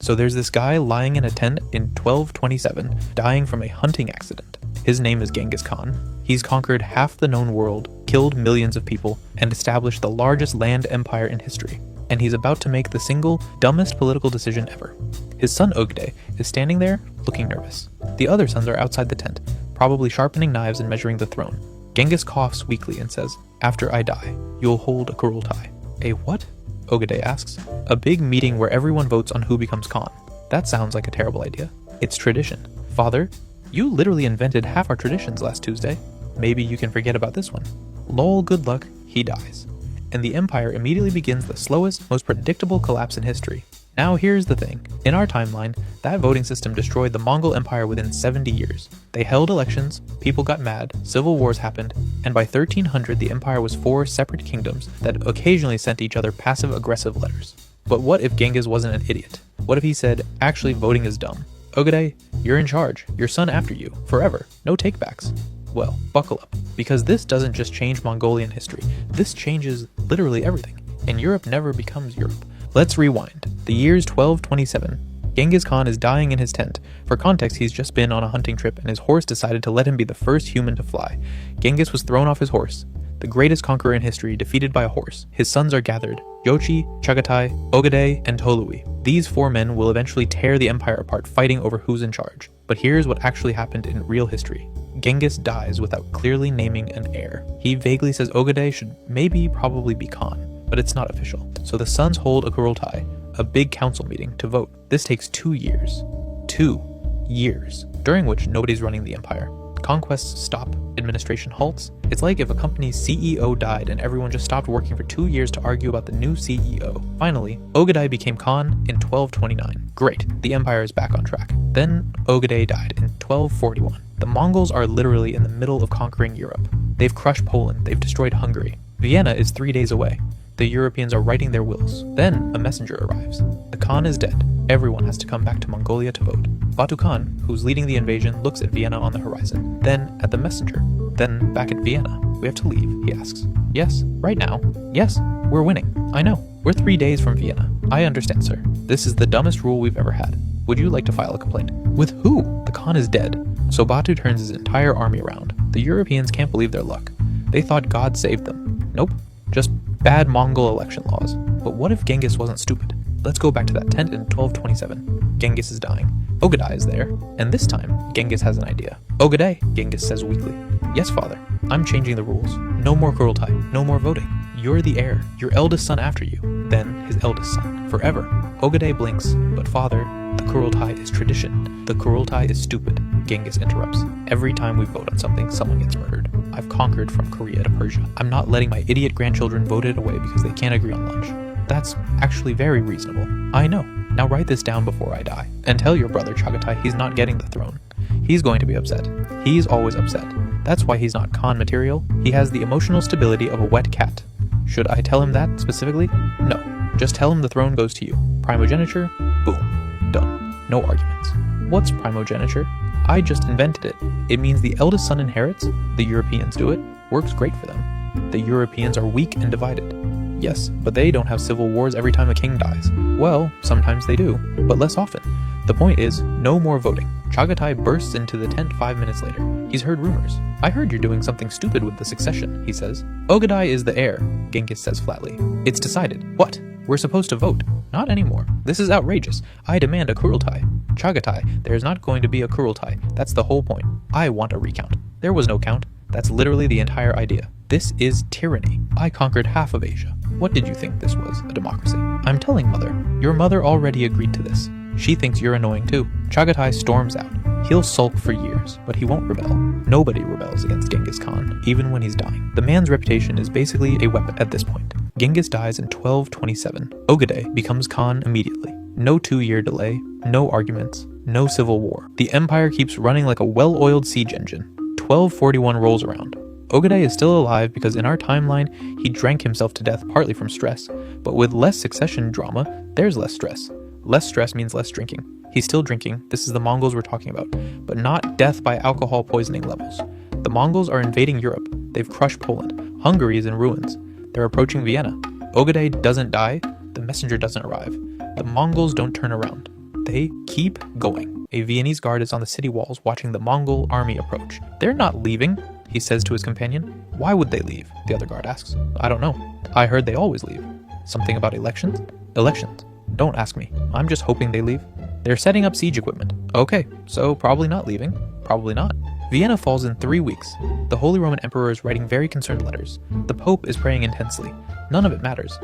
So there's this guy lying in a tent in 1227, dying from a hunting accident. His name is Genghis Khan. He's conquered half the known world, killed millions of people, and established the largest land empire in history. And he's about to make the single dumbest political decision ever. His son Ogde is standing there, looking nervous. The other sons are outside the tent, probably sharpening knives and measuring the throne. Genghis coughs weakly and says, "After I die, you'll hold a Kurultai." "A what?" Ogde asks. "A big meeting where everyone votes on who becomes Khan." That sounds like a terrible idea. It's tradition. Father, you literally invented half our traditions last Tuesday. Maybe you can forget about this one. Lol, good luck, he dies. And the empire immediately begins the slowest, most predictable collapse in history. Now here's the thing. In our timeline, that voting system destroyed the Mongol Empire within 70 years. They held elections, people got mad, civil wars happened, and by 1300 the empire was 4 separate kingdoms that occasionally sent each other passive-aggressive letters. But what if Genghis wasn't an idiot? What if he said, actually voting is dumb? Ogde, you're in charge, your son after you, forever, no takebacks. Well, buckle up, because this doesn't just change Mongolian history, this changes literally everything, and Europe never becomes Europe. Let's rewind. The year's 1227. Genghis Khan is dying in his tent. For context, he's just been on a hunting trip and his horse decided to let him be the first human to fly. Genghis was thrown off his horse. The greatest conqueror in history defeated by a horse. His sons are gathered. Jochi, Chagatai, Ogedei, and Tolui. These 4 men will eventually tear the empire apart fighting over who's in charge. But here's what actually happened in real history. Genghis dies without clearly naming an heir. He vaguely says Ogedei should probably be Khan, but it's not official. So the sons hold a Kurultai, a big council meeting, to vote. This takes 2 years. 2 years, during which nobody's running the empire. Conquests stop, administration halts. It's like if a company's CEO died and everyone just stopped working for 2 years to argue about the new CEO. Finally, Ogedei became Khan in 1229. Great, the empire is back on track. Then Ogedei died in 1241. The Mongols are literally in the middle of conquering Europe. They've crushed Poland, they've destroyed Hungary. Vienna is 3 days away. The Europeans are writing their wills. Then a messenger arrives. The Khan is dead. Everyone has to come back to Mongolia to vote. Batu Khan, who's leading the invasion, looks at Vienna on the horizon. Then at the messenger. Then back at Vienna. "We have to leave," he asks. "Yes, right now. Yes, we're winning. I know. We're 3 days from Vienna. I understand, sir. This is the dumbest rule we've ever had. Would you like to file a complaint?" "With who? The Khan is dead." So Batu turns his entire army around. The Europeans can't believe their luck. They thought God saved them. Nope. Just bad Mongol election laws. But what if Genghis wasn't stupid? Let's go back to that tent in 1227. Genghis is dying. Ogedei is there, and this time, Genghis has an idea. "Ogedei," Genghis says weakly. "Yes, father. I'm changing the rules. No more Kurultai, no more voting. You're the heir, your eldest son after you, then his eldest son, forever." Ogedei blinks, "But father, the Kurultai is tradition. The Kurultai is stupid," Genghis interrupts. "Every time we vote on something, someone gets murdered. I've conquered from Korea to Persia. I'm not letting my idiot grandchildren vote it away because they can't agree on lunch." "That's actually very reasonable." "I know. Now write this down before I die. And tell your brother Chagatai he's not getting the throne. He's going to be upset. He's always upset. That's why he's not Khan material. He has the emotional stability of a wet cat." "Should I tell him that specifically?" "No. Just tell him the throne goes to you. Primogeniture, boom. Done. No arguments." "What's primogeniture?" "I just invented it. It means the eldest son inherits. The Europeans do it. Works great for them. The Europeans are weak and divided." "Yes, but they don't have civil wars every time a king dies." "Well, sometimes they do, but less often. The point is, no more voting." Chagatai bursts into the tent 5 minutes later. He's heard rumors. "I heard you're doing something stupid with the succession," he says. "Ogedei is the heir," Genghis says flatly. "It's decided." "What? We're supposed to vote." "Not anymore. This is outrageous. I demand a Kurultai." "Chagatai, there's not going to be a Kurultai. That's the whole point. I want a recount." "There was no count. That's literally the entire idea. This is tyranny. I conquered half of Asia. What did you think this was, a democracy?" "I'm telling mother. Your mother already agreed to this. She thinks you're annoying too." Chagatai storms out. He'll sulk for years, but he won't rebel. Nobody rebels against Genghis Khan, even when he's dying. The man's reputation is basically a weapon at this point. Genghis dies in 1227. Ogedei becomes Khan immediately. No 2-year delay, no arguments, no civil war. The empire keeps running like a well-oiled siege engine. 1241 rolls around. Ogedei is still alive because in our timeline, he drank himself to death partly from stress, but with less succession drama, there's less stress. Less stress means less drinking. He's still drinking, this is the Mongols we're talking about, but not death by alcohol poisoning levels. The Mongols are invading Europe. They've crushed Poland. Hungary is in ruins. They're approaching Vienna. Ogedei doesn't die, the messenger doesn't arrive. The Mongols don't turn around. They keep going. A Viennese guard is on the city walls watching the Mongol army approach. They're not leaving, he says to his companion. Why would they leave? The other guard asks. I don't know. I heard they always leave. Something about elections? Elections. Don't ask me. I'm just hoping they leave. They're setting up siege equipment. Okay, so probably not leaving. Probably not. Vienna falls in 3 weeks. The Holy Roman Emperor is writing very concerned letters. The Pope is praying intensely. None of it matters.